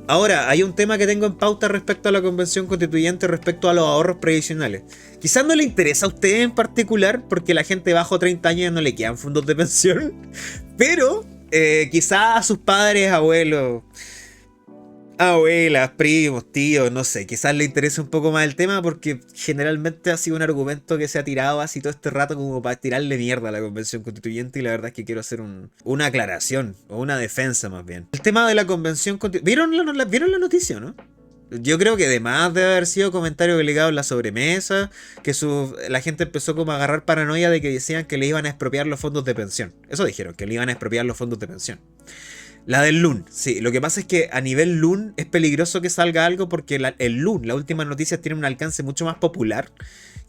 Ahora, hay un tema que tengo en pauta respecto a la convención constituyente, respecto a los ahorros previsionales. Quizás no le interesa a usted en particular, porque la gente bajo 30 años no le quedan fondos de pensión, pero quizás a sus padres, abuelos, abuelas, primos, tíos, no sé, quizás le interese un poco más el tema porque generalmente ha sido un argumento que se ha tirado así todo este rato como para tirarle mierda a la convención constituyente y la verdad es que quiero hacer una aclaración o una defensa más bien. El tema de la convención constituyente... ¿Vieron la noticia, no? Yo creo que además de haber sido comentario delegado en la sobremesa, que la gente empezó como a agarrar paranoia de que decían que le iban a expropiar los fondos de pensión. Eso dijeron, que le iban a expropiar los fondos de pensión. La del LUN, sí. Lo que pasa es que a nivel LUN es peligroso que salga algo porque el LUN, las últimas noticias, tiene un alcance mucho más popular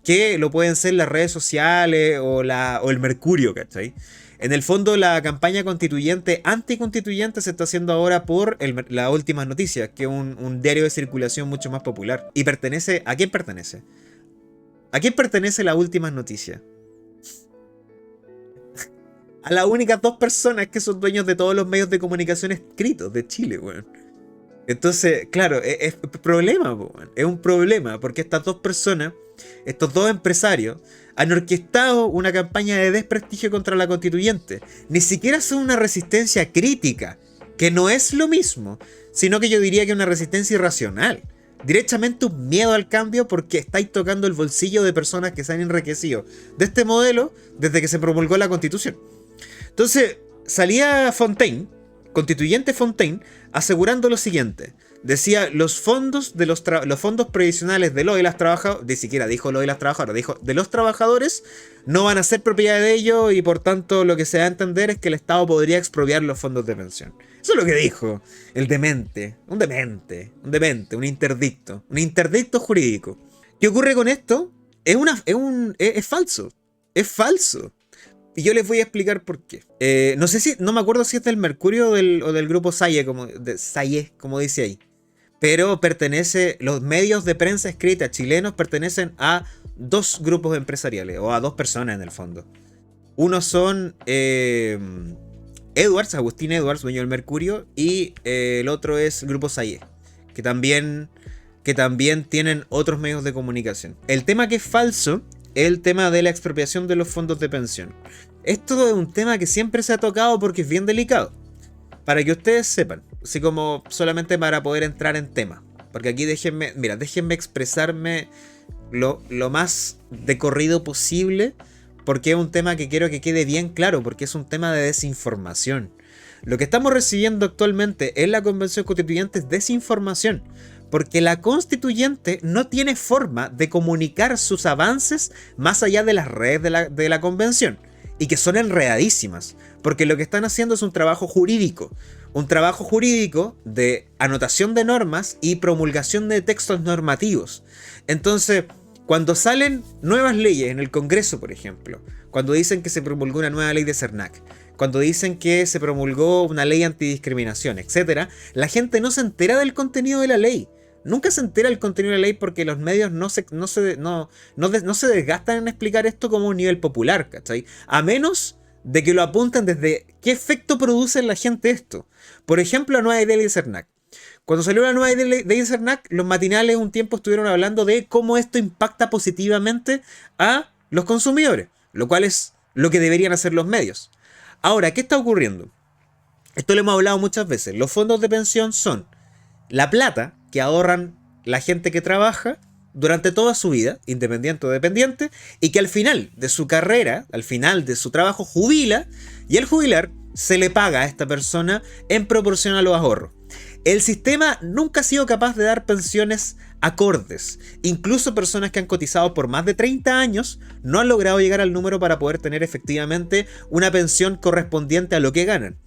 que lo pueden ser las redes sociales o el Mercurio, ¿cachai? En el fondo, la campaña constituyente, anticonstituyente, se está haciendo ahora por las últimas noticias, que es un diario de circulación mucho más popular. ¿Y pertenece? ¿A quién pertenece? ¿A quién pertenece las últimas noticias? A las únicas dos personas que son dueños de todos los medios de comunicación escritos de Chile, weón. Entonces, claro, es problema, weón. Es un problema, porque estas dos personas, estos dos empresarios, han orquestado una campaña de desprestigio contra la constituyente. Ni siquiera son una resistencia crítica, que no es lo mismo, sino que yo diría que una resistencia irracional. Directamente un miedo al cambio porque estáis tocando el bolsillo de personas que se han enriquecido de este modelo desde que se promulgó la Constitución. Entonces, salía Fontaine, constituyente Fontaine, asegurando lo siguiente. Decía, los fondos previsionales de lo de las trabajadoras, ni siquiera dijo lo de las trabajadoras, dijo de los trabajadores, no van a ser propiedad de ellos y por tanto lo que se da a entender es que el Estado podría expropiar los fondos de pensión. Eso es lo que dijo el demente, un interdicto jurídico. ¿Qué ocurre con esto? Es falso, es falso. Y yo les voy a explicar por qué. No me acuerdo si es del Mercurio o del grupo Saye, como dice ahí. Pero los medios de prensa escrita chilenos pertenecen a dos grupos empresariales, o a dos personas en el fondo. Uno son Agustín Edwards, dueño del Mercurio, y el otro es el grupo Saye, que también tienen otros medios de comunicación. El tema que es falso es el tema de la expropiación de los fondos de pensión. Esto es un tema que siempre se ha tocado porque es bien delicado. Para que ustedes sepan, así como solamente para poder entrar en tema. Porque aquí déjenme expresarme lo más de corrido posible, porque es un tema que quiero que quede bien claro, porque es un tema de desinformación. Lo que estamos recibiendo actualmente en la Convención Constituyente es desinformación. Porque la constituyente no tiene forma de comunicar sus avances más allá de las redes de la convención. Y que son enredadísimas. Porque lo que están haciendo es un trabajo jurídico. Un trabajo jurídico de anotación de normas y promulgación de textos normativos. Entonces, cuando salen nuevas leyes en el Congreso, por ejemplo, cuando dicen que se promulgó una nueva ley de CERNAC, cuando dicen que se promulgó una ley antidiscriminación, etc., la gente no se entera del contenido de la ley. Nunca se entera el contenido de la ley porque los medios no se desgastan en explicar esto como un nivel popular, ¿cachai? A menos de que lo apunten desde qué efecto produce en la gente esto. Por ejemplo, la nueva ley de CERNAC. Cuando salió la nueva ley de CERNAC, los matinales un tiempo estuvieron hablando de cómo esto impacta positivamente a los consumidores, lo cual es lo que deberían hacer los medios. Ahora, ¿qué está ocurriendo? Esto lo hemos hablado muchas veces. Los fondos de pensión son la plata que ahorran la gente que trabaja durante toda su vida, independiente o dependiente, y que al final de su carrera, al final de su trabajo, jubila, y al jubilar se le paga a esta persona en proporción a los ahorros. El sistema nunca ha sido capaz de dar pensiones acordes. Incluso personas que han cotizado por más de 30 años no han logrado llegar al número para poder tener efectivamente una pensión correspondiente a lo que ganan.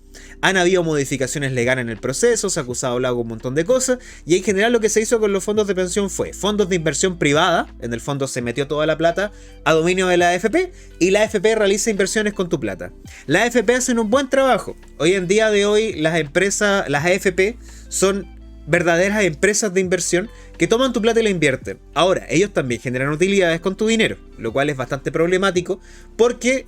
Han habido modificaciones legales en el proceso, se ha acusado a un montón de cosas, y en general lo que se hizo con los fondos de pensión fue fondos de inversión privada. En el fondo se metió toda la plata a dominio de la AFP, y la AFP realiza inversiones con tu plata. Las AFP hacen un buen trabajo. Hoy en día de hoy las AFP son verdaderas empresas de inversión que toman tu plata y la invierten. Ahora, ellos también generan utilidades con tu dinero, lo cual es bastante problemático porque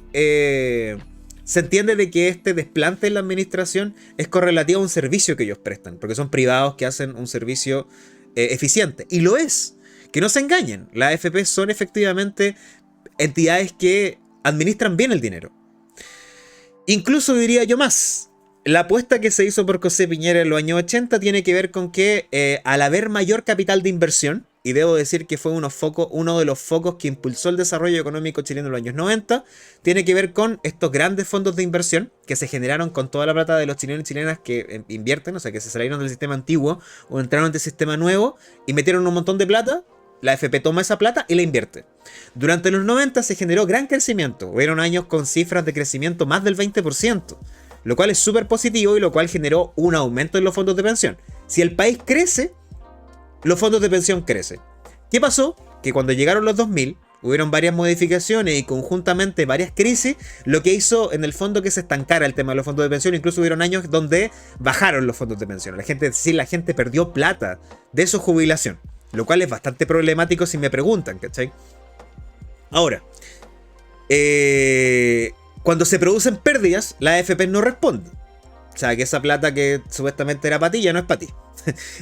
se entiende de que este desplante en la administración es correlativo a un servicio que ellos prestan, porque son privados que hacen un servicio eficiente. Y lo es. Que no se engañen, las AFP son efectivamente entidades que administran bien el dinero. Incluso diría yo más. La apuesta que se hizo por José Piñera en los años 80 tiene que ver con que al haber mayor capital de inversión, y debo decir que fue uno de los focos que impulsó el desarrollo económico chileno en los años 90, tiene que ver con estos grandes fondos de inversión que se generaron con toda la plata de los chilenos y chilenas que invierten, o sea, que se salieron del sistema antiguo o entraron en el sistema nuevo y metieron un montón de plata. La AFP toma esa plata y la invierte. Durante los 90 se generó gran crecimiento. Hubieron años con cifras de crecimiento más del 20%, lo cual es súper positivo y lo cual generó un aumento en los fondos de pensión. Si el país crece, los fondos de pensión crecen. ¿Qué pasó? Que cuando llegaron los 2000, hubieron varias modificaciones y conjuntamente varias crisis, lo que hizo en el fondo que se estancara el tema de los fondos de pensión. Incluso hubieron años donde bajaron los fondos de pensión. La gente perdió plata de su jubilación. Lo cual es bastante problemático si me preguntan, ¿cachai? Ahora, cuando se producen pérdidas, la AFP no responde. O sea, que esa plata que supuestamente era para ti ya no es para ti.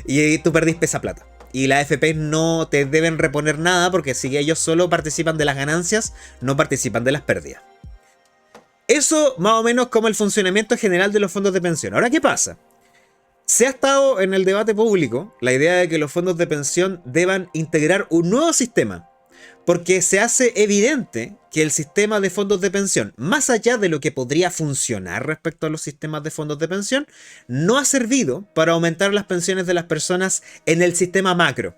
Y tú perdiste esa plata. Y la AFP no te deben reponer nada porque si ellos solo participan de las ganancias, no participan de las pérdidas. Eso más o menos como el funcionamiento general de los fondos de pensión. Ahora, ¿qué pasa? Se ha estado en el debate público la idea de que los fondos de pensión deban integrar un nuevo sistema, porque se hace evidente que el sistema de fondos de pensión, más allá de lo que podría funcionar respecto a los sistemas de fondos de pensión, no ha servido para aumentar las pensiones de las personas en el sistema macro.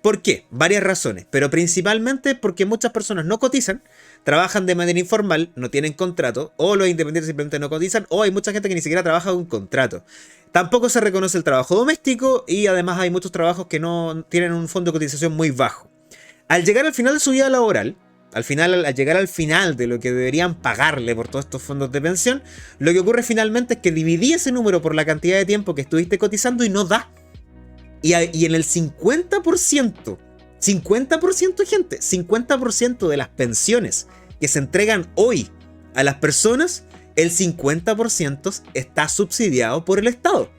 ¿Por qué? Varias razones, pero principalmente porque muchas personas no cotizan, trabajan de manera informal, no tienen contrato, o los independientes simplemente no cotizan, o hay mucha gente que ni siquiera trabaja con contrato. Tampoco se reconoce el trabajo doméstico y además hay muchos trabajos que no tienen un fondo de cotización muy bajo. Al llegar al final de su vida laboral, al llegar al final de lo que deberían pagarle por todos estos fondos de pensión, lo que ocurre finalmente es que dividí ese número por la cantidad de tiempo que estuviste cotizando y no da. Y en el 50%, gente, 50% de las pensiones que se entregan hoy a las personas, el 50% está subsidiado por el Estado.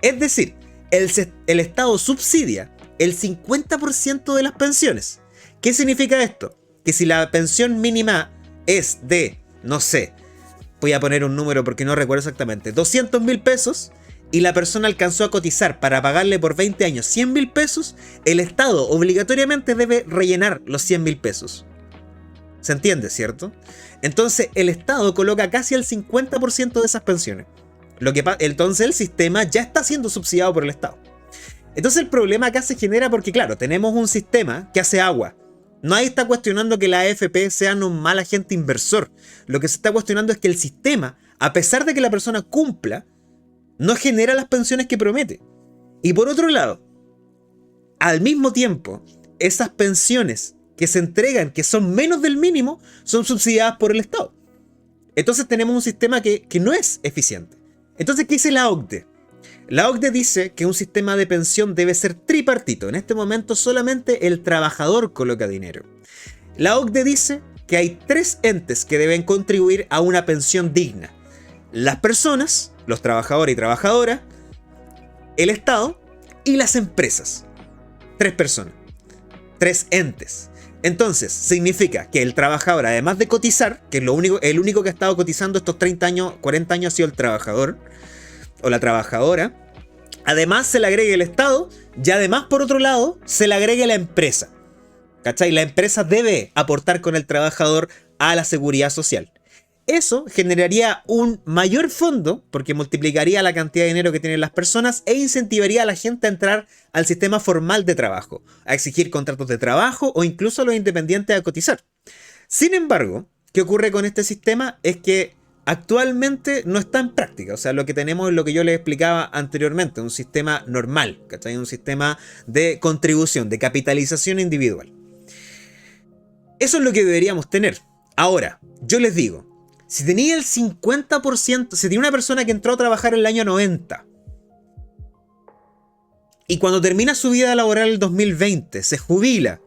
Es decir, el Estado subsidia el 50% de las pensiones. ¿Qué significa esto? Que si la pensión mínima es de, no sé, voy a poner un número porque no recuerdo exactamente, 200.000 pesos, y la persona alcanzó a cotizar para pagarle por 20 años 100.000 pesos, el Estado obligatoriamente debe rellenar los 100.000 pesos. ¿Se entiende, cierto? Entonces el Estado coloca casi el 50% de esas pensiones. Entonces el sistema ya está siendo subsidiado por el Estado. Entonces el problema acá se genera porque, claro, tenemos un sistema que hace agua. Nadie está cuestionando que la AFP sean un mal agente inversor. Lo que se está cuestionando es que el sistema, a pesar de que la persona cumpla, no genera las pensiones que promete. Y por otro lado, al mismo tiempo, esas pensiones que se entregan, que son menos del mínimo, son subsidiadas por el Estado. Entonces tenemos un sistema que no es eficiente. Entonces, ¿qué dice la OCDE? La OCDE dice que un sistema de pensión debe ser tripartito. En este momento solamente el trabajador coloca dinero. La OCDE dice que hay 3 entes que deben contribuir a una pensión digna. Las personas, los trabajadores y trabajadoras, el Estado y las empresas. 3 personas. 3 entes. Entonces, significa que el trabajador, además de cotizar, que es el único que ha estado cotizando estos 30 años, 40 años ha sido el trabajador o la trabajadora, además se le agrega el Estado y además, por otro lado, se le agrega la empresa. ¿Cachai? La empresa debe aportar con el trabajador a la seguridad social. Eso generaría un mayor fondo porque multiplicaría la cantidad de dinero que tienen las personas e incentivaría a la gente a entrar al sistema formal de trabajo, a exigir contratos de trabajo o incluso a los independientes a cotizar. Sin embargo, ¿qué ocurre con este sistema? Es que actualmente no está en práctica. O sea, lo que tenemos es lo que yo les explicaba anteriormente, un sistema normal, ¿cachai? Un sistema de contribución, de capitalización individual. Eso es lo que deberíamos tener. Ahora, yo les digo, si tenía el 50%, si tenía una persona que entró a trabajar en el año 90 y cuando termina su vida laboral el 2020 se jubila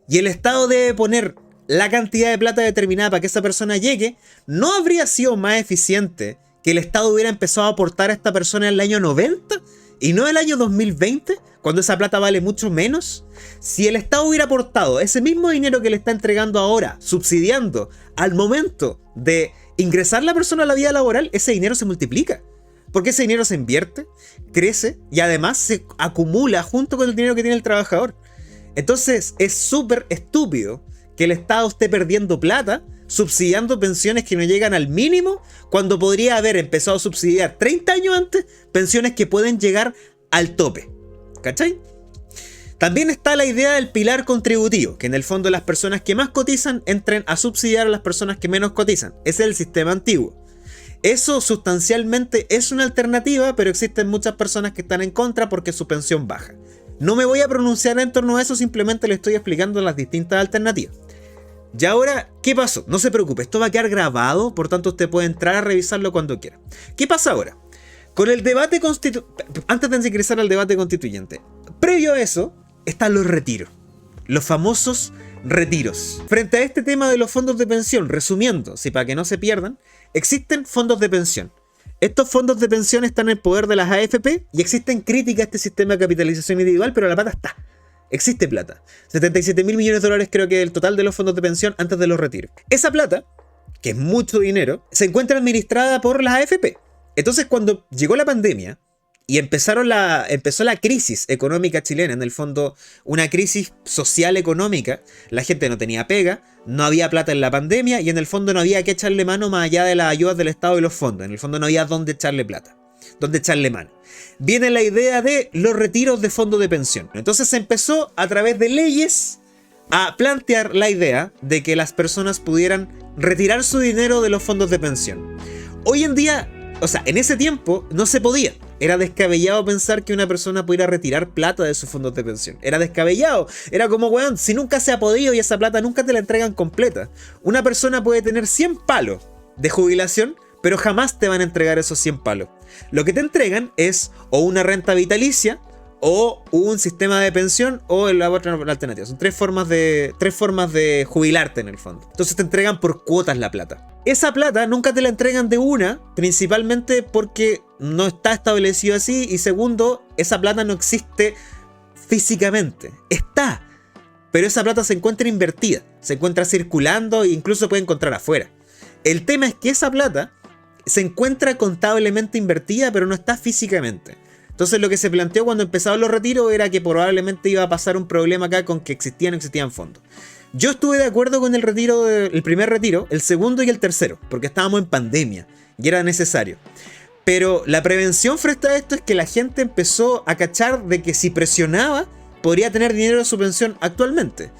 y el Estado debe poner la cantidad de plata determinada para que esa persona llegue, ¿no habría sido más eficiente que el Estado hubiera empezado a aportar a esta persona en el año 90 y no en el año 2020, cuando esa plata vale mucho menos? Si el Estado hubiera aportado ese mismo dinero que le está entregando ahora, subsidiando al momento de ingresar la persona a la vida laboral, ese dinero se multiplica. Porque ese dinero se invierte, crece y además se acumula junto con el dinero que tiene el trabajador. Entonces es súper estúpido que el Estado esté perdiendo plata subsidiando pensiones que no llegan al mínimo, cuando podría haber empezado a subsidiar 30 años antes pensiones que pueden llegar al tope. ¿Cachai? También está la idea del pilar contributivo, que en el fondo las personas que más cotizan entren a subsidiar a las personas que menos cotizan. Ese es el sistema antiguo. Eso sustancialmente es una alternativa, pero existen muchas personas que están en contra porque su pensión baja. No me voy a pronunciar en torno a eso, simplemente le estoy explicando las distintas alternativas. Y ahora, ¿qué pasó? No se preocupe, esto va a quedar grabado, por tanto usted puede entrar a revisarlo cuando quiera. ¿Qué pasa ahora? Con el debate antes de ingresar al debate constituyente, previo a eso, están los retiros. Los famosos retiros. Frente a este tema de los fondos de pensión, resumiendo, si para que no se pierdan, existen fondos de pensión. Estos fondos de pensión están en el poder de las AFP y existen críticas a este sistema de capitalización individual, pero la plata está. Existe plata. 77.000 millones de dólares creo que es el total de los fondos de pensión antes de los retiros. Esa plata, que es mucho dinero, se encuentra administrada por las AFP. Entonces cuando llegó la pandemia y empezó la crisis económica chilena, en el fondo una crisis social económica, la gente no tenía pega, no había plata en la pandemia y en el fondo no había que echarle mano más allá de las ayudas del Estado y los fondos. En el fondo no había dónde echarle plata, dónde echarle mano. Viene la idea de los retiros de fondos de pensión. Entonces se empezó a través de leyes a plantear la idea de que las personas pudieran retirar su dinero de los fondos de pensión. Hoy en día, o sea, en ese tiempo no se podía. Era descabellado pensar que una persona pudiera retirar plata de sus fondos de pensión. Era descabellado. Era como, weón, si nunca se ha podido y esa plata nunca te la entregan completa. Una persona puede tener 100 palos de jubilación, pero jamás te van a entregar esos 100 palos. Lo que te entregan es o una renta vitalicia, o un sistema de pensión, o la otra alternativa. Son tres formas de jubilarte en el fondo. Entonces te entregan por cuotas la plata. Esa plata nunca te la entregan de una, principalmente porque no está establecido así, y segundo, esa plata no existe físicamente. Está, pero esa plata se encuentra invertida, se encuentra circulando e incluso se puede encontrar afuera. El tema es que esa plata se encuentra contablemente invertida, pero no está físicamente. Entonces lo que se planteó cuando empezaron los retiros era que probablemente iba a pasar un problema acá con que existían o no existían fondos. Yo estuve de acuerdo con el primer retiro, el segundo y el tercero, porque estábamos en pandemia y era necesario. Pero la prevención frente a esto es que la gente empezó a cachar de que si presionaba, podría tener dinero de su pensión actualmente.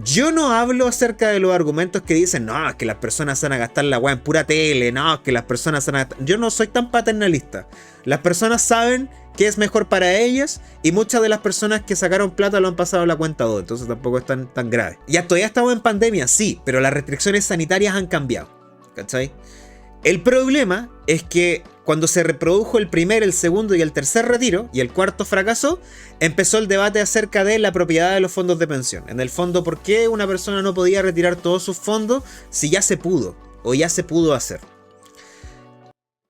Yo no hablo acerca de los argumentos que dicen, no, es que las personas van a gastar la weá en pura tele, no, es que las personas van a gastar... Yo no soy tan paternalista. Las personas saben que es mejor para ellas y muchas de las personas que sacaron plata lo han pasado a la cuenta 2, entonces tampoco es tan grave. Ya todavía estamos en pandemia, sí, pero las restricciones sanitarias han cambiado, ¿cachai? El problema es que cuando se reprodujo el primer, el segundo y el tercer retiro, y el cuarto fracasó, empezó el debate acerca de la propiedad de los fondos de pensión. En el fondo, ¿por qué una persona no podía retirar todos sus fondos si ya se pudo, o ya se pudo hacer?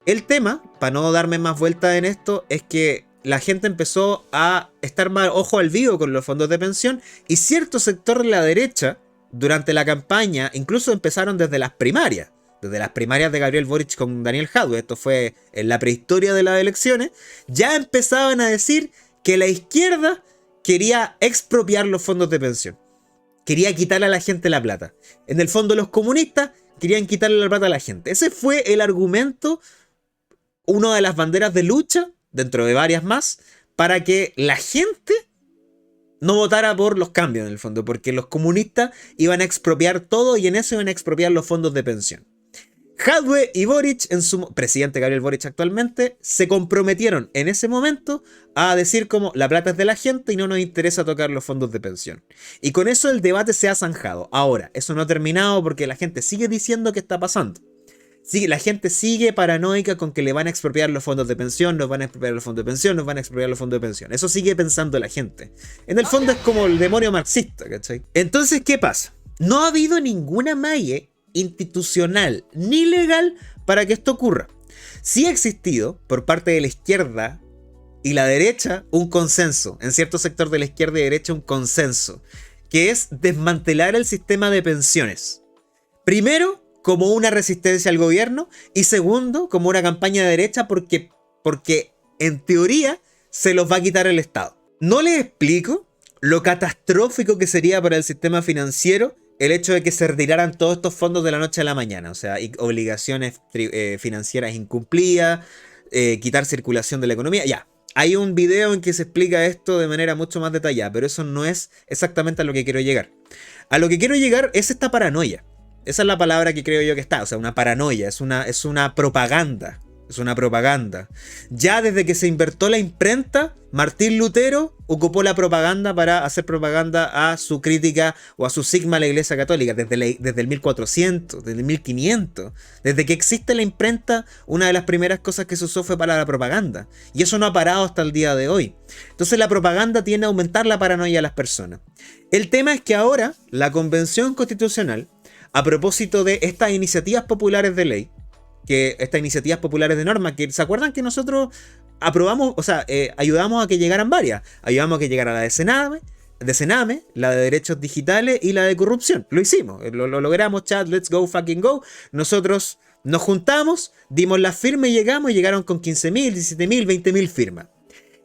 El tema, para no darme más vuelta en esto, es que la gente empezó a estar más ojo al vivo con los fondos de pensión, y cierto sector de la derecha, durante la campaña, incluso empezaron desde las primarias de Gabriel Boric con Daniel Jadwe, esto fue en la prehistoria de las elecciones, ya empezaban a decir que la izquierda quería expropiar los fondos de pensión, quería quitarle a la gente la plata. En el fondo los comunistas querían quitarle la plata a la gente. Ese fue el argumento, una de las banderas de lucha, dentro de varias más, para que la gente no votara por los cambios en el fondo, porque los comunistas iban a expropiar todo y en eso iban a expropiar los fondos de pensión. Jadwe y Boric, presidente Gabriel Boric actualmente, se comprometieron en ese momento a decir como la plata es de la gente y no nos interesa tocar los fondos de pensión. Y con eso el debate se ha zanjado. Ahora, eso no ha terminado porque la gente sigue diciendo que está pasando. Sí, la gente sigue paranoica con que le van a expropiar los fondos de pensión, nos van a expropiar los fondos de pensión, nos van a expropiar los fondos de pensión. Eso sigue pensando la gente. En el fondo es como el demonio marxista, ¿cachai? Entonces, ¿qué pasa? No ha habido ninguna malla institucional ni legal para que esto ocurra. Sí ha existido por parte de la izquierda y la derecha un consenso, en cierto sector de la izquierda y derecha un consenso, que es desmantelar el sistema de pensiones. Primero, como una resistencia al gobierno, y segundo, como una campaña de derecha porque en teoría se los va a quitar el Estado. No les explico lo catastrófico que sería para el sistema financiero el hecho de que se retiraran todos estos fondos de la noche a la mañana, o sea, obligaciones financieras incumplidas, quitar circulación de la economía, ya. Hay un video en que se explica esto de manera mucho más detallada, pero eso no es exactamente a lo que quiero llegar. A lo que quiero llegar es esta paranoia. Esa es la palabra que creo yo que está, o sea, una paranoia, es una propaganda. Es una propaganda. Ya desde que se inventó la imprenta, Martín Lutero ocupó la propaganda para hacer propaganda a su crítica o a su sigma a la Iglesia Católica. Desde el 1400, desde el 1500. Desde que existe la imprenta, una de las primeras cosas que se usó fue para la propaganda. Y eso no ha parado hasta el día de hoy. Entonces la propaganda tiende a aumentar la paranoia de las personas. El tema es que ahora la Convención Constitucional, a propósito de estas iniciativas populares de ley, que estas iniciativas populares de norma, que se acuerdan que nosotros aprobamos, o sea, ayudamos a que llegaran varias, ayudamos a que llegara la de Sename, la de derechos digitales y la de corrupción, lo hicimos, lo logramos, chat, let's go, fucking go, nosotros nos juntamos, dimos las firmas y llegaron con 15.000, 17.000, 20.000 firmas.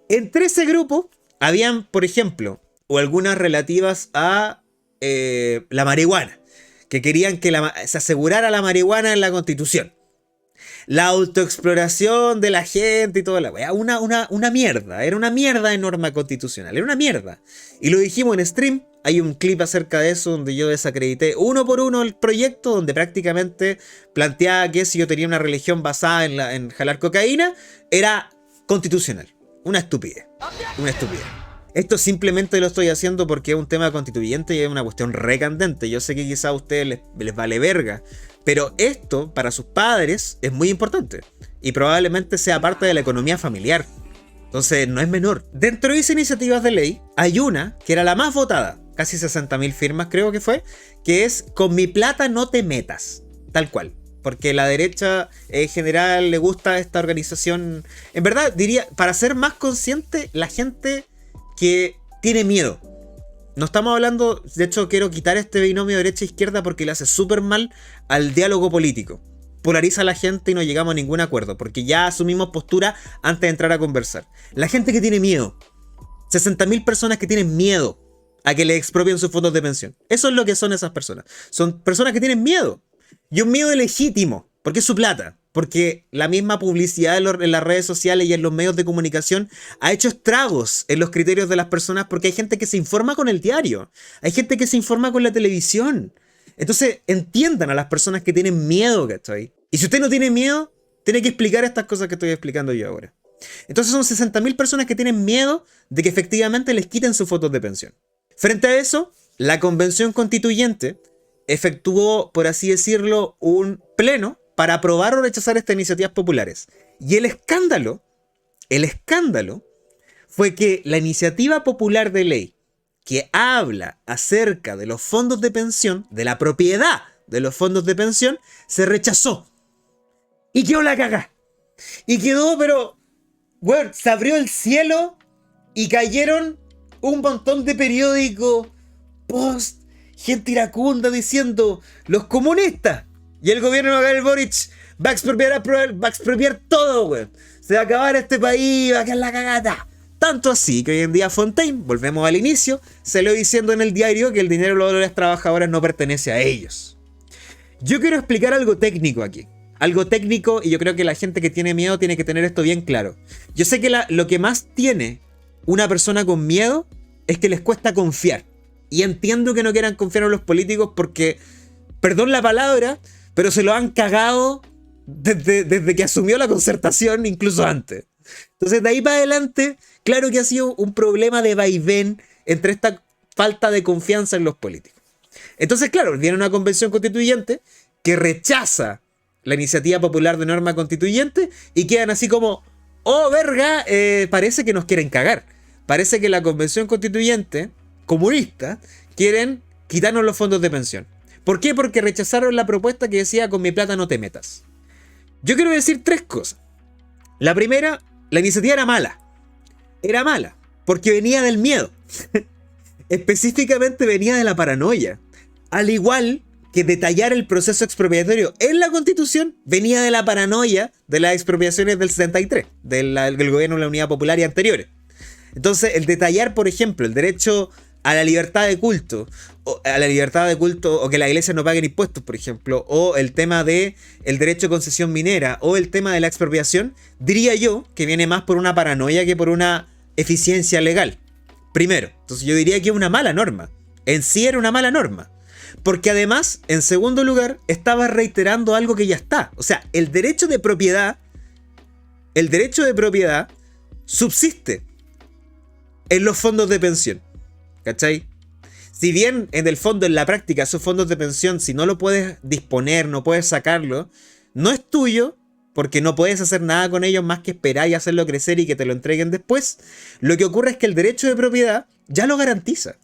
Entre ese grupo, habían, por ejemplo, o algunas relativas a la marihuana, que querían que se asegurara la marihuana en la Constitución. La autoexploración de la gente y toda la weá. Una mierda. Era una mierda de norma constitucional. Era una mierda. Y lo dijimos en stream. Hay un clip acerca de eso donde yo desacredité uno por uno el proyecto, donde prácticamente planteaba que si yo tenía una religión basada en jalar cocaína, era constitucional. Una estupidez. Una estupidez. Esto simplemente lo estoy haciendo porque es un tema constituyente y es una cuestión recandente. Yo sé que quizá a ustedes les vale verga, pero esto para sus padres es muy importante y probablemente sea parte de la economía familiar. Entonces no es menor. Dentro de esas iniciativas de ley hay una que era la más votada, casi 60.000 firmas creo que fue, que es "con mi plata no te metas", tal cual. Porque la derecha en general le gusta esta organización. En verdad diría, para ser más consciente, la gente que tiene miedo. No estamos hablando, de hecho quiero quitar este binomio derecha-izquierda porque le hace súper mal al diálogo político. Polariza a la gente y no llegamos a ningún acuerdo, porque ya asumimos postura antes de entrar a conversar. La gente que tiene miedo. 60.000 personas que tienen miedo a que le expropien sus fondos de pensión. Eso es lo que son esas personas. Son personas que tienen miedo. Y un miedo legítimo, porque es su plata. Porque la misma publicidad en las redes sociales y en los medios de comunicación ha hecho estragos en los criterios de las personas, porque hay gente que se informa con el diario, hay gente que se informa con la televisión. Entonces entiendan a las personas que tienen miedo, ¿cachai? Y si usted no tiene miedo, tiene que explicar estas cosas que estoy explicando yo ahora. Entonces son 60.000 personas que tienen miedo de que efectivamente les quiten sus fotos de pensión. Frente a eso, la Convención Constituyente efectuó, por así decirlo, un pleno para aprobar o rechazar estas iniciativas populares. Y el escándalo fue que la iniciativa popular de ley que habla acerca de los fondos de pensión, de la propiedad de los fondos de pensión, se rechazó. Y quedó la cagá. Y quedó, pero, bueno, se abrió el cielo y cayeron un montón de periódicos, post, gente iracunda diciendo, los comunistas. Y el gobierno de Gabriel Boric va a expropiar todo, güey. Se va a acabar este país, va a quedar la cagata. Tanto así que hoy en día Fontaine, volvemos al inicio, salió diciendo en el diario que el dinero de los trabajadores no pertenece a ellos. Yo quiero explicar algo técnico aquí. Algo técnico, y yo creo que la gente que tiene miedo tiene que tener esto bien claro. Yo sé que lo que más tiene una persona con miedo es que les cuesta confiar. Y entiendo que no quieran confiar en los políticos porque, perdón la palabra, pero se lo han cagado desde que asumió la Concertación, incluso antes. Entonces, de ahí para adelante, claro que ha sido un problema de vaivén entre esta falta de confianza en los políticos. Entonces, claro, viene una convención constituyente que rechaza la iniciativa popular de norma constituyente y quedan así como, oh, verga, parece que nos quieren cagar. Parece que la convención constituyente comunista quieren quitarnos los fondos de pensión. ¿Por qué? Porque rechazaron la propuesta que decía con mi plata no te metas. Yo quiero decir 3 cosas. La primera, la iniciativa era mala. Era mala porque venía del miedo. Específicamente venía de la paranoia. Al igual que detallar el proceso expropiatorio en la Constitución venía de la paranoia de las expropiaciones del 73, del gobierno de la Unidad Popular y anteriores. Entonces, el detallar, por ejemplo, el derecho a la libertad de culto, o que la iglesia no paguen impuestos, por ejemplo, o el tema de el derecho de concesión minera, o el tema de la expropiación, diría yo que viene más por una paranoia que por una eficiencia legal. Primero, entonces yo diría que es una mala norma. En sí era una mala norma. Porque además, en segundo lugar, estaba reiterando algo que ya está. O sea, el derecho de propiedad subsiste en los fondos de pensión. ¿Cachai? Si bien en el fondo, en la práctica, esos fondos de pensión, si no lo puedes disponer, no puedes sacarlo, no es tuyo, porque no puedes hacer nada con ellos más que esperar y hacerlo crecer y que te lo entreguen después. Lo que ocurre es que el derecho de propiedad ya lo garantiza.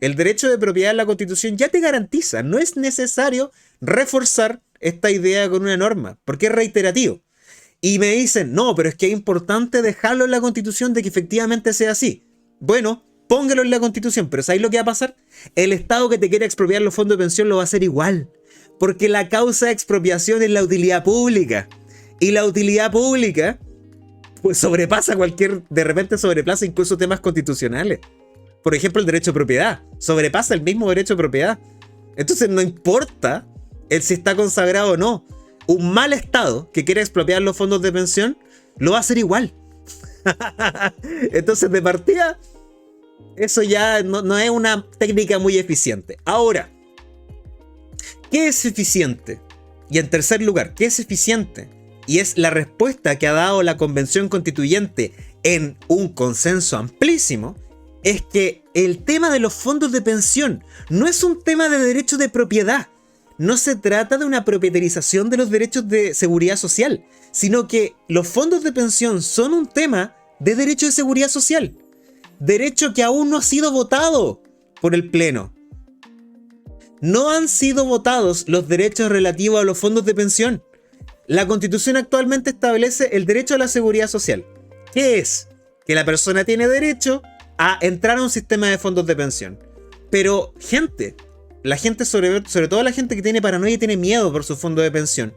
El derecho de propiedad en la Constitución ya te garantiza. No es necesario reforzar esta idea con una norma, porque es reiterativo. Y me dicen, no, pero es que es importante dejarlo en la Constitución de que efectivamente sea así. Bueno, póngalo en la Constitución, pero ¿sabéis lo que va a pasar? El Estado que te quiere expropiar los fondos de pensión lo va a hacer igual. Porque la causa de expropiación es la utilidad pública. Y la utilidad pública, pues de repente sobrepasa incluso temas constitucionales. Por ejemplo, el derecho de propiedad. Sobrepasa el mismo derecho de propiedad. Entonces no importa si está consagrado o no. Un mal Estado que quiere expropiar los fondos de pensión lo va a hacer igual. Entonces, de partida, eso ya no es una técnica muy eficiente. Ahora, ¿qué es eficiente? Y en tercer lugar, ¿qué es eficiente? Y es la respuesta que ha dado la Convención Constituyente en un consenso amplísimo. Es que el tema de los fondos de pensión no es un tema de derecho de propiedad. No se trata de una propietarización de los derechos de seguridad social, sino que los fondos de pensión son un tema de derecho de seguridad social. Derecho que aún no ha sido votado por el Pleno. No han sido votados los derechos relativos a los fondos de pensión. La Constitución actualmente establece el derecho a la seguridad social. ¿Qué es? Que la persona tiene derecho a entrar a un sistema de fondos de pensión. Pero la gente sobre todo la gente que tiene paranoia y tiene miedo por su fondo de pensión,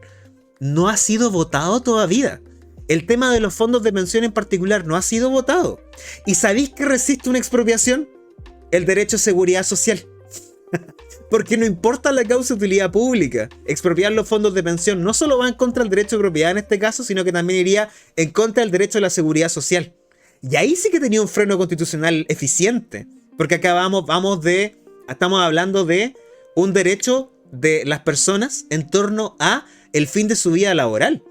no ha sido votado todavía. El tema de los fondos de pensión en particular no ha sido votado. ¿Y sabéis que resiste una expropiación? El derecho a seguridad social. Porque no importa la causa de utilidad pública, expropiar los fondos de pensión no solo va en contra del derecho de propiedad en este caso, sino que también iría en contra del derecho a la seguridad social. Y ahí sí que tenía un freno constitucional eficiente. Porque acá estamos hablando de un derecho de las personas en torno a el fin de su vida laboral.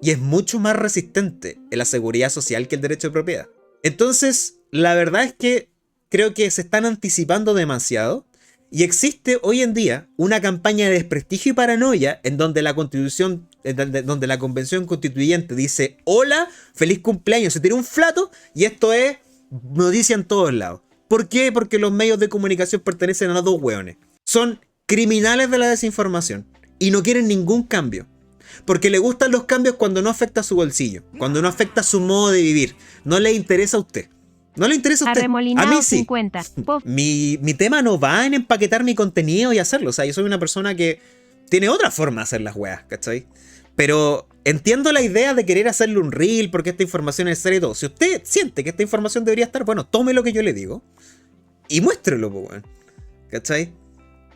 Y es mucho más resistente en la seguridad social que el derecho de propiedad. Entonces, la verdad es que creo que se están anticipando demasiado. Y existe hoy en día una campaña de desprestigio y paranoia en donde la Convención Constituyente dice: hola, feliz cumpleaños, se tira un flato y esto es noticia en todos lados. ¿Por qué? Porque los medios de comunicación pertenecen a los dos hueones. Son criminales de la desinformación y no quieren ningún cambio. Porque le gustan los cambios cuando no afecta a su bolsillo, cuando no afecta a su modo de vivir. No le interesa a usted. No le interesa a usted. A mí sí. 50. Mi tema no va en empaquetar mi contenido y hacerlo. O sea, yo soy una persona que tiene otra forma de hacer las weas, ¿cachai? Pero entiendo la idea de querer hacerle un reel porque esta información es seria y todo. Si usted siente que esta información debería estar, bueno, tome lo que yo le digo y muéstrelo, pues, weón. ¿Cachai?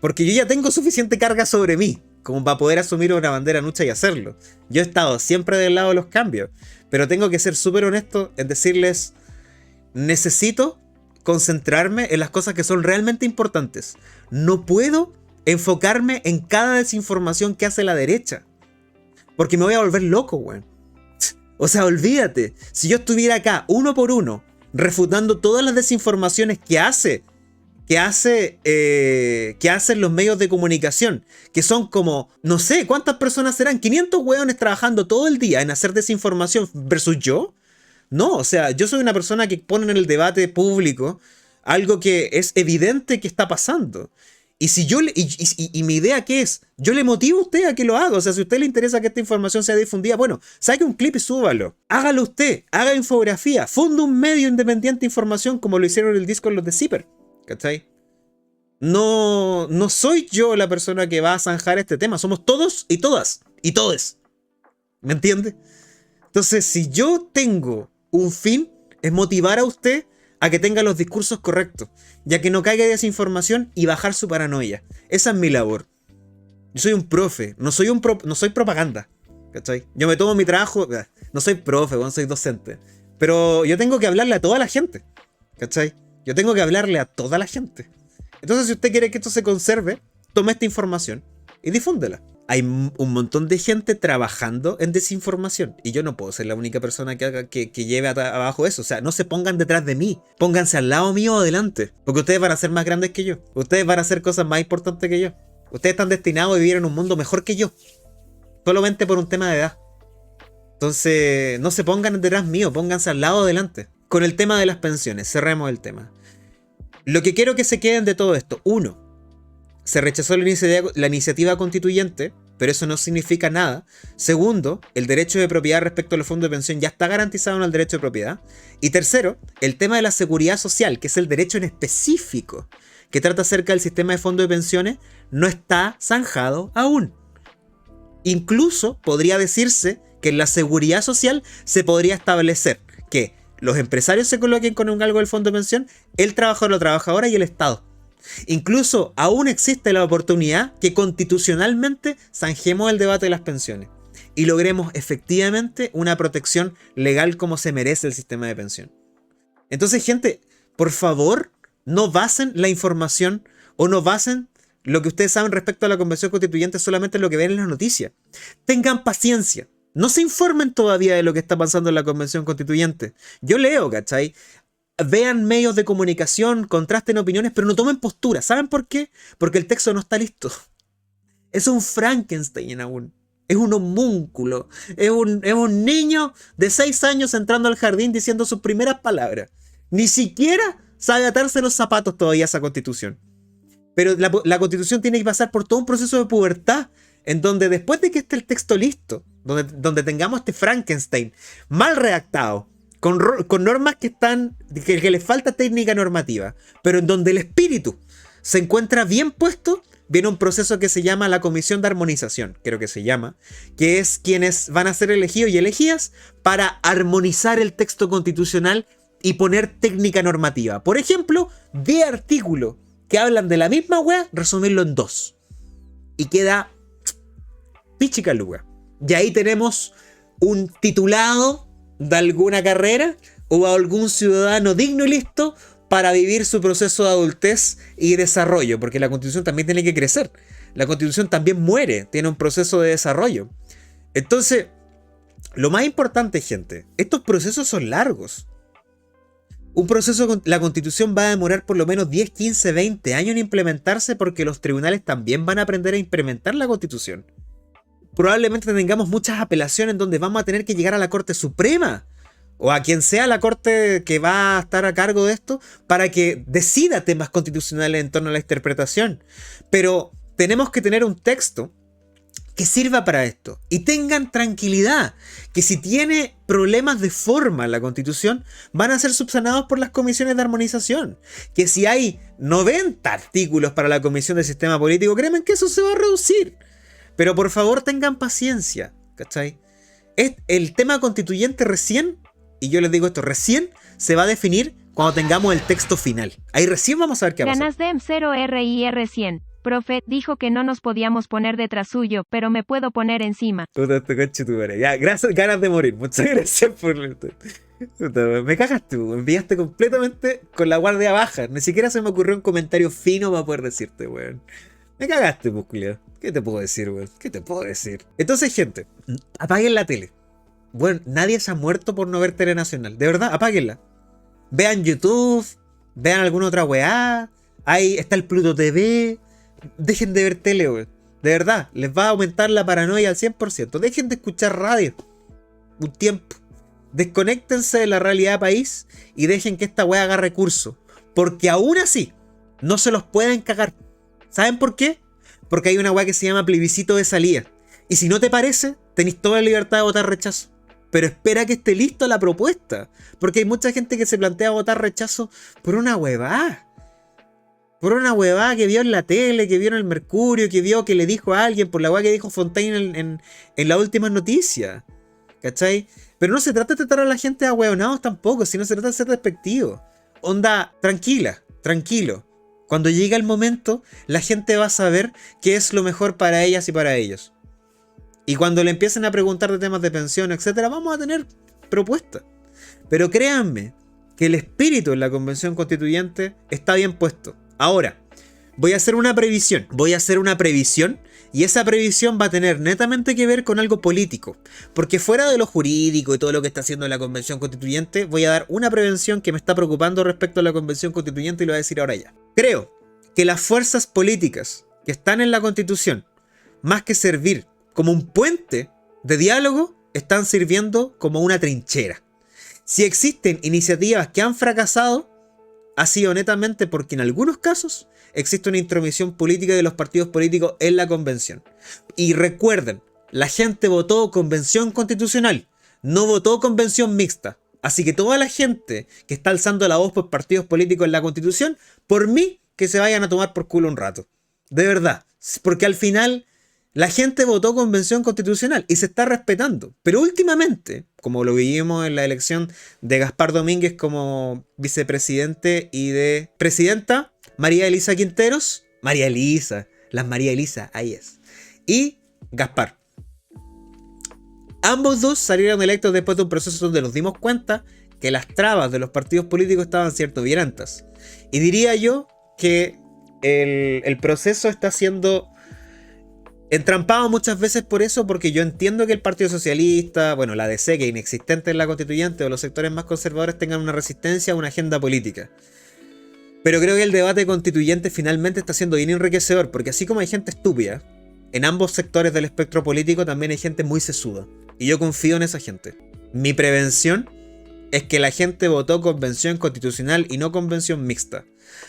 Porque yo ya tengo suficiente carga sobre mí como para poder asumir una bandera nucha y hacerlo. Yo he estado siempre del lado de los cambios, pero tengo que ser súper honesto en decirles: necesito concentrarme en las cosas que son realmente importantes. No puedo enfocarme en cada desinformación que hace la derecha, porque me voy a volver loco, weón. O sea, olvídate. Si yo estuviera acá, uno por uno, refutando todas las desinformaciones que hacen los medios de comunicación, que son como, no sé, ¿cuántas personas serán? 500 weones trabajando todo el día en hacer desinformación versus yo. No, o sea, yo soy una persona que pone en el debate público algo que es evidente que está pasando. Y si yo y mi idea ¿qué es? Yo le motivo a usted a que lo haga. O sea, si a usted le interesa que esta información sea difundida, bueno, saque un clip y súbalo. Hágalo usted, haga infografía, funde un medio independiente de información como lo hicieron en el Discord los de Zipper. ¿Cachai? No soy yo la persona que va a zanjar este tema. Somos todos y todas y todes. ¿Me entiende? Entonces, si yo tengo un fin, es motivar a usted a que tenga los discursos correctos, ya que no caiga en desinformación y bajar su paranoia. Esa es mi labor. Yo soy un profe, no soy propaganda. ¿Cachai? Yo me tomo mi trabajo, no soy profe, bueno, soy docente. Pero yo tengo que hablarle a toda la gente. ¿Cachai? Yo tengo que hablarle a toda la gente. Entonces, si usted quiere que esto se conserve, tome esta información y difúndela. Hay un montón de gente trabajando en desinformación y yo no puedo ser la única persona que lleve abajo eso. O sea, no se pongan detrás de mí, pónganse al lado mío o adelante, porque ustedes van a ser más grandes que yo, ustedes van a hacer cosas más importantes que yo, ustedes están destinados a vivir en un mundo mejor que yo, solamente por un tema de edad. Entonces, no se pongan detrás mío, pónganse al lado o adelante. Con el tema de las pensiones, cerremos el tema. Lo que quiero que se queden de todo esto, 1. Se rechazó la iniciativa constituyente, pero eso no significa nada. 2, el derecho de propiedad respecto a los fondos de pensión ya está garantizado en el derecho de propiedad. Y 3, el tema de la seguridad social, que es el derecho en específico, que trata acerca del sistema de fondos de pensiones, no está zanjado aún. Incluso podría decirse que en la seguridad social se podría establecer que los empresarios se coloquen con algo del fondo de pensión, el trabajador o trabajadora y el Estado. Incluso aún existe la oportunidad que constitucionalmente zanjemos el debate de las pensiones y logremos efectivamente una protección legal como se merece el sistema de pensión. Entonces, gente, por favor, no basen la información o no basen lo que ustedes saben respecto a la Convención Constituyente solamente en lo que ven en las noticias. Tengan paciencia. No se informen todavía de lo que está pasando en la Convención Constituyente. Yo leo, ¿cachai? Vean medios de comunicación, contrasten opiniones, pero no tomen postura. ¿Saben por qué? Porque el texto no está listo. Es un Frankenstein aún. Es un homúnculo. Es un niño de 6 años entrando al jardín diciendo sus primeras palabras. Ni siquiera sabe atarse los zapatos todavía esa constitución. Pero la constitución tiene que pasar por todo un proceso de pubertad, en donde después de que esté el texto listo, donde tengamos este Frankenstein mal redactado, con normas que les falta técnica normativa, pero en donde el espíritu se encuentra bien puesto, viene un proceso que se llama la Comisión de Armonización, creo que se llama, que es quienes van a ser elegidos y elegidas para armonizar el texto constitucional y poner técnica normativa. Por ejemplo, 10 artículos que hablan de la misma wea, resumirlo en 2. Y queda pichicaluga. Y ahí tenemos un titulado de alguna carrera o a algún ciudadano digno y listo para vivir su proceso de adultez y desarrollo, porque la Constitución también tiene que crecer. La Constitución también muere, tiene un proceso de desarrollo. Entonces, lo más importante, gente, estos procesos son largos. Un proceso, la Constitución va a demorar por lo menos 10, 15, 20 años en implementarse, porque los tribunales también van a aprender a implementar la Constitución. Probablemente tengamos muchas apelaciones en donde vamos a tener que llegar a la Corte Suprema o a quien sea la Corte que va a estar a cargo de esto para que decida temas constitucionales en torno a la interpretación. Pero tenemos que tener un texto que sirva para esto. Y tengan tranquilidad, que si tiene problemas de forma la Constitución, van a ser subsanados por las comisiones de armonización. Que si hay 90 artículos para la Comisión del Sistema Político, créanme que eso se va a reducir. Pero por favor tengan paciencia, ¿cachai? El tema constituyente recién, y yo les digo esto, recién se va a definir cuando tengamos el texto final. Ahí recién vamos a ver qué va a pasar. Ganas de M0RIR100. Profe, dijo que no nos podíamos poner detrás suyo, pero me puedo poner encima. Puta, este coche tu madre. Ya, gracias, ganas de morir. Muchas gracias por esto. Me cagaste, me enviaste completamente con la guardia baja. Ni siquiera se me ocurrió un comentario fino para poder decirte, weón. Me cagaste, musculio. ¿Qué te puedo decir, weón? ¿Qué te puedo decir? Entonces, gente, apaguen la tele. Bueno, nadie se ha muerto por no ver Tele Nacional. De verdad, apáguenla. Vean YouTube, vean alguna otra weá. Ahí está el Pluto TV. Dejen de ver tele, weón. De verdad, les va a aumentar la paranoia al 100%. Dejen de escuchar radio un tiempo. Desconéctense de la realidad país y dejen que esta weá agarre curso. Porque aún así, no se los pueden cagar. ¿Saben por qué? Porque hay una weá que se llama plebiscito de salida. Y si no te parece, tenéis toda la libertad de votar rechazo. Pero espera que esté lista la propuesta. Porque hay mucha gente que se plantea votar rechazo por una huevada. Por una huevada que vio en la tele, que vio en el Mercurio, que vio que le dijo a alguien, por la huevada que dijo Fontaine en las últimas noticias. ¿Cachai? Pero no se trata de tratar a la gente a hueonados tampoco, sino se trata de ser despectivo. Onda, tranquila, tranquilo. Cuando llegue el momento, la gente va a saber qué es lo mejor para ellas y para ellos. Y cuando le empiecen a preguntar de temas de pensión, etcétera, vamos a tener propuestas. Pero créanme que el espíritu en la Convención Constituyente está bien puesto. Ahora, voy a hacer una previsión. Y esa previsión va a tener netamente que ver con algo político. Porque fuera de lo jurídico y todo lo que está haciendo la Convención Constituyente, voy a dar una prevención que me está preocupando respecto a la Convención Constituyente y lo voy a decir ahora ya. Creo que las fuerzas políticas que están en la Constitución, más que servir como un puente de diálogo, están sirviendo como una trinchera. Si existen iniciativas que han fracasado, ha sido netamente porque en algunos casos existe una intromisión política de los partidos políticos en la convención. Y recuerden, la gente votó convención constitucional, no votó convención mixta. Así que toda la gente que está alzando la voz por partidos políticos en la constitución, por mí, que se vayan a tomar por culo un rato. De verdad. Porque al final la gente votó convención constitucional y se está respetando. Pero últimamente, como lo vimos en la elección de Gaspar Domínguez como vicepresidente y de presidenta, María Elisa Quinteros, las María Elisa, ahí es, y Gaspar. Ambos dos salieron electos después de un proceso donde nos dimos cuenta que las trabas de los partidos políticos estaban cierto violentas. Y diría yo que el proceso está siendo entrampado muchas veces por eso, porque yo entiendo que el Partido Socialista, bueno, la DC, que es inexistente en la constituyente, o los sectores más conservadores tengan una resistencia a una agenda política. Pero creo que el debate constituyente finalmente está siendo bien enriquecedor, porque así como hay gente estúpida, en ambos sectores del espectro político también hay gente muy sesuda. Y yo confío en esa gente. Mi prevención es que la gente votó convención constitucional y no convención mixta.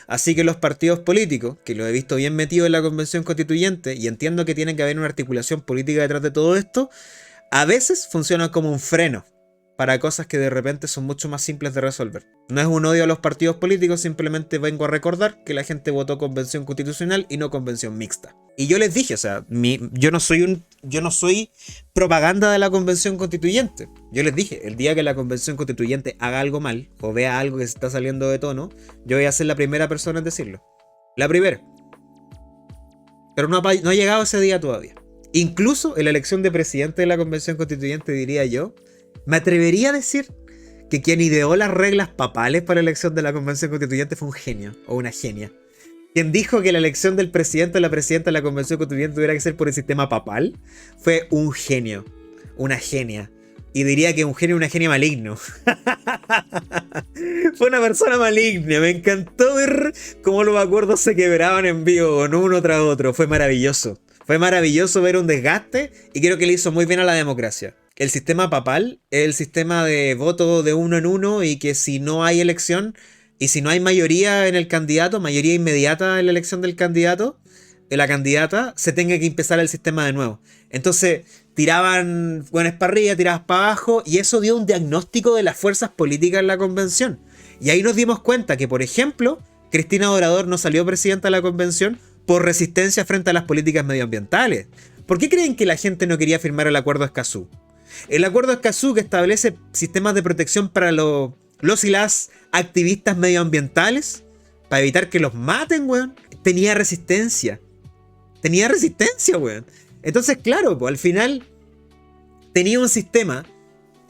Así que los partidos políticos, que lo he visto bien metido en la convención constituyente, y entiendo que tiene que haber una articulación política detrás de todo esto, a veces funcionan como un freno para cosas que de repente son mucho más simples de resolver. No es un odio a los partidos políticos, simplemente vengo a recordar que la gente votó convención constitucional y no convención mixta. Y yo les dije, o sea, yo no soy propaganda de la convención constituyente. Yo les dije, el día que la convención constituyente haga algo mal, o vea algo que se está saliendo de tono, yo voy a ser la primera persona en decirlo. La primera. Pero no ha llegado ese día todavía. Incluso en la elección de presidente de la convención constituyente, diría yo, me atrevería a decir que quien ideó las reglas papales para la elección de la convención constituyente fue un genio o una genia. Quien dijo que la elección del presidente o la presidenta de la convención constituyente tuviera que ser por el sistema papal fue un genio, una genia. Y diría que un genio y una genia maligno. Fue una persona maligna. Me encantó ver cómo los acuerdos se quebraban en vivo, uno tras otro. Fue maravilloso. Fue maravilloso ver un desgaste y creo que le hizo muy bien a la democracia. El sistema papal es el sistema de voto de uno en uno y que si no hay elección y si no hay mayoría en el candidato, mayoría inmediata en la elección del candidato, de la candidata, se tenga que empezar el sistema de nuevo. Entonces tiraban buenas para arriba, tiraban para abajo y eso dio un diagnóstico de las fuerzas políticas en la convención. Y ahí nos dimos cuenta que, por ejemplo, Cristina Dorador no salió presidenta de la convención por resistencia frente a las políticas medioambientales. ¿Por qué creen que la gente no quería firmar el Acuerdo Escazú? El Acuerdo Escazú, que establece sistemas de protección para los y las activistas medioambientales, para evitar que los maten, weón, tenía resistencia. Tenía resistencia, weón. Entonces, claro, pues al final tenía un sistema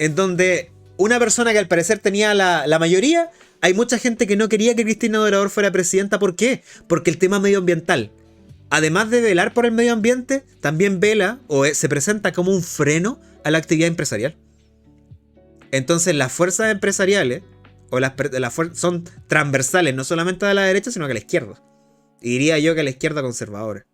en donde una persona que al parecer tenía la mayoría, hay mucha gente que no quería que Cristina Dorador fuera presidenta. ¿Por qué? Porque el tema medioambiental, además de velar por el medio ambiente, también vela o se presenta como un freno a la actividad empresarial. Entonces las fuerzas empresariales o son transversales no solamente a la derecha, sino que a la izquierda. Y diría yo que a la izquierda conservadora.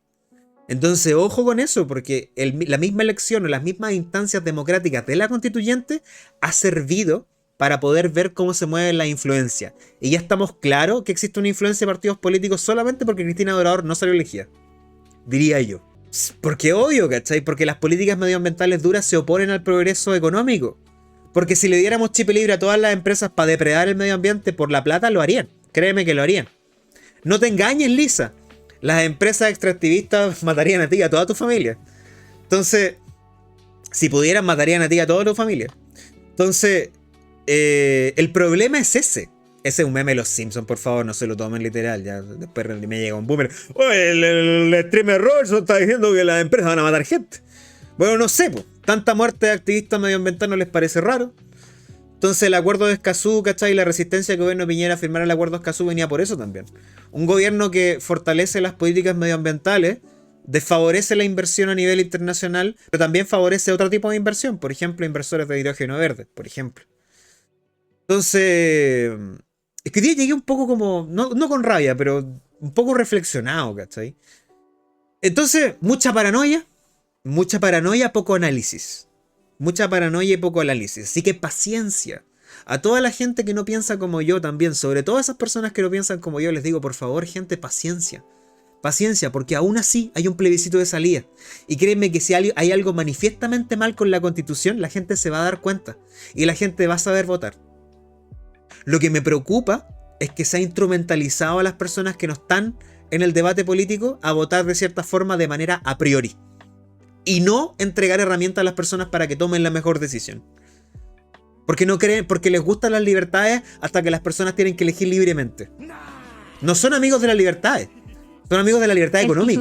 Entonces ojo con eso, porque la misma elección o las mismas instancias democráticas de la constituyente ha servido para poder ver cómo se mueve la influencia. Y ya estamos claros que existe una influencia de partidos políticos solamente porque Cristina Dorador no salió elegida. Diría yo. Porque obvio, ¿cachai? Porque las políticas medioambientales duras se oponen al progreso económico. Porque si le diéramos chip libre a todas las empresas para depredar el medio ambiente por la plata, lo harían. Créeme que lo harían. No te engañes, Lisa. Las empresas extractivistas matarían a ti y a toda tu familia. Entonces, si pudieran, matarían a ti y a toda tu familia. Entonces, el problema es ese. Ese es un meme de los Simpsons, por favor, no se lo tomen literal. Ya después me llega un boomer. Oye, el streamer Robertson está diciendo que las empresas van a matar gente. Bueno, no sé, pues. Tanta muerte de activistas medioambientales no les parece raro. Entonces el acuerdo de Escazú, ¿cachai? Y la resistencia del gobierno de Piñera a firmar el acuerdo de Escazú venía por eso también. Un gobierno que fortalece las políticas medioambientales, desfavorece la inversión a nivel internacional, pero también favorece otro tipo de inversión. Por ejemplo, inversores de hidrógeno verde, por ejemplo. Entonces, es que hoy día llegué un poco como, no con rabia, pero un poco reflexionado, ¿cachai? Entonces, mucha paranoia, poco análisis. Mucha paranoia y poco análisis. Así que paciencia. A toda la gente que no piensa como yo también, sobre todo a esas personas que no piensan como yo, les digo, por favor, gente, paciencia. Paciencia, porque aún así hay un plebiscito de salida. Y créanme que si hay algo manifiestamente mal con la Constitución, la gente se va a dar cuenta. Y la gente va a saber votar. Lo que me preocupa es que se ha instrumentalizado a las personas que no están en el debate político a votar de cierta forma de manera a priori. Y no entregar herramientas a las personas para que tomen la mejor decisión. Porque no creen, porque les gustan las libertades hasta que las personas tienen que elegir libremente. No son amigos de las libertades, son amigos de la libertad económica.